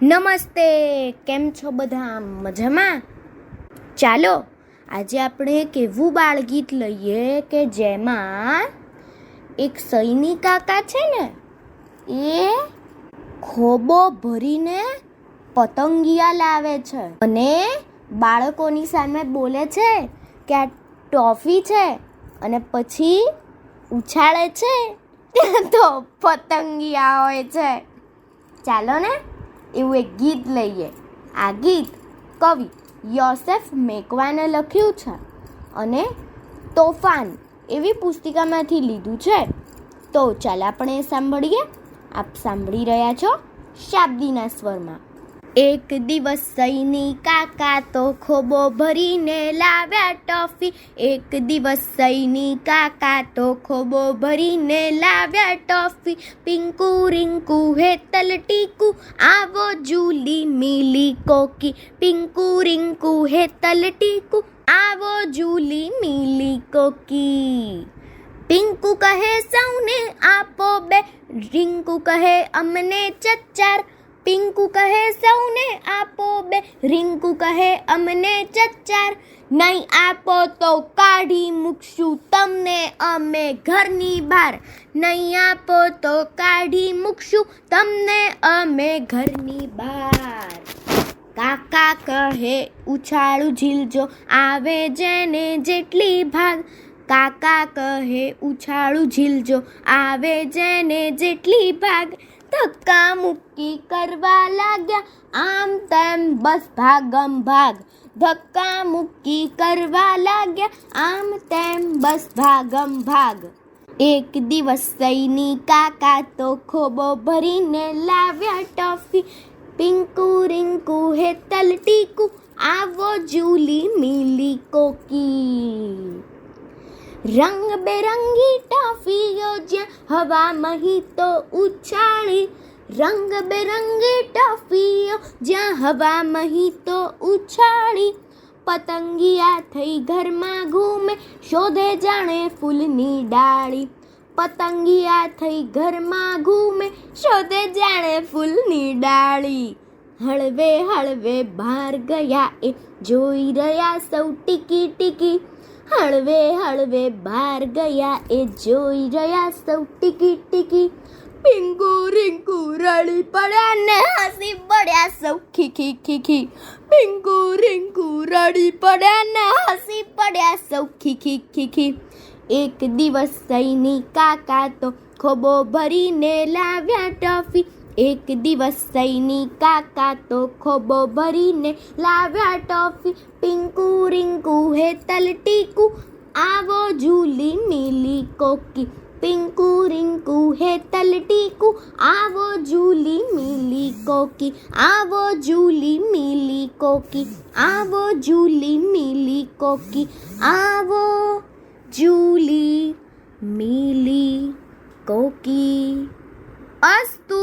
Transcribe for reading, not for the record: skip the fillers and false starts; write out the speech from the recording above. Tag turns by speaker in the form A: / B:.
A: નમસ્તે, કેમ છો બધા? મજામાં? ચાલો આજે આપણે એક એવું બાળગીત લઈએ કે જેમાં એક સૈનિક કાકા છે ને, એ ખોબો ભરીને પતંગિયા લાવે છે અને બાળકોની સામે બોલે છે કે આ ટોફી છે, અને પછી ઉછાળે છે ત્યાં તો પતંગિયા હોય છે. ચાલો ને એવું એક ગીત લઈએ. આ ગીત કવિ યોસેફ મેકવાને લખ્યું છે અને તોફાન એવી પુસ્તિકામાંથી લીધું છે. તો ચાલો આપણે સાંભળીએ. આપ સાંભળી રહ્યા છો શાબ્દીના સ્વરમાં. એક દિવસ સૈનિક કાકા તો ખોબો ભરીને લાવ્યા ટોફી. એક દિવસ સૈનિક કાકા તો ખોબો ભરીને લાવ્યા ટોફી. પિંકુ રિંકુ હેતલ ટીકુ આવો જૂલી મીલી કોકી. પિંકુ રિંકુ હેતલ ટીકુ આવો જૂલી મીલી કોકી. પિંકુ કહે સૌને આપો બે, રિંકુ કહે અમને ચચાર. પિંકુ કહે સૌને આપો બે, રિંકુ કહે અમને ચચાર. નહીં આપો તો કાઢી મૂકશું તમને અમે ઘરની બહાર. નહીં આપો તો કાઢી મૂકશું તમને અમે ઘરની બહાર. કાકા કહે ઉછાળું ઝીલજો આવે જેને જેટલી ભાગ. કાકા કહે ઉછાળું ઝીલજો આવે જેને જેટલી ભાગ. ધક્કા મુક્કી કરવા લાગ્યા આમ તેમ બસ ભાગમ ભાગ. ધક્કા મુક્કી કરવા લાગ્યા આમ તેમ બસ ભાગમ ભાગ. એક દિવસ સૈનિક કાકા તો ખોબો ભરીને લાવ્યા ટોફી. પિંકુ રિંકુ હેતલ ટીકુ આવો જૂલી મીલી કોકી. રંગબેરંગી ટોફીઓ જ્યાં હવામાં તો ઉછાળી. રંગબેરંગી ટોફીઓ જ્યાં હવામાં તો ઉછાળી. પતંગિયા થઈ ઘરમાં ઘૂમે શોધે જાણે ફૂલની ડાળી. પતંગિયા થઈ ઘરમાં ઘૂમે શોધે જાણે ફૂલની ડાળી. હળવે હળવે બહાર ગયા એ જોઈ રહ્યા સૌ ટીકી ટીકી. હળવે હળવે બહાર ગયા એ જોઈ રહ્યા સૌ ટીકી ટીકી. પિંકુ રિંકુ રડી પડ્યા ને હસી પડ્યા સૌ ખીખી ખીખી. પિંકુ રિંકુ રડી પડ્યા ને હસી પડ્યા સૌ ખીખી ખીખી. એક દિવસ સૈનિક કાકા તો ખોબો ભરીને લાવ્યા ટોફી. એક દિવસ સૈનિક કાકા તો ખોબો ભરીને લાવ્યા ટોફી. પિંકુ રિંકુ હેતલ ટીકુ આવો જૂલી મીલી કોકી. પિંકુ રિંકુ હેતલ ટીકુ આવો જૂલી મીલી કોકી. આવો જૂલી મીલી કોકી. આવો જૂલી મીલી કોકી. આવો જૂલી મીલી કોકી. અસ્તુ.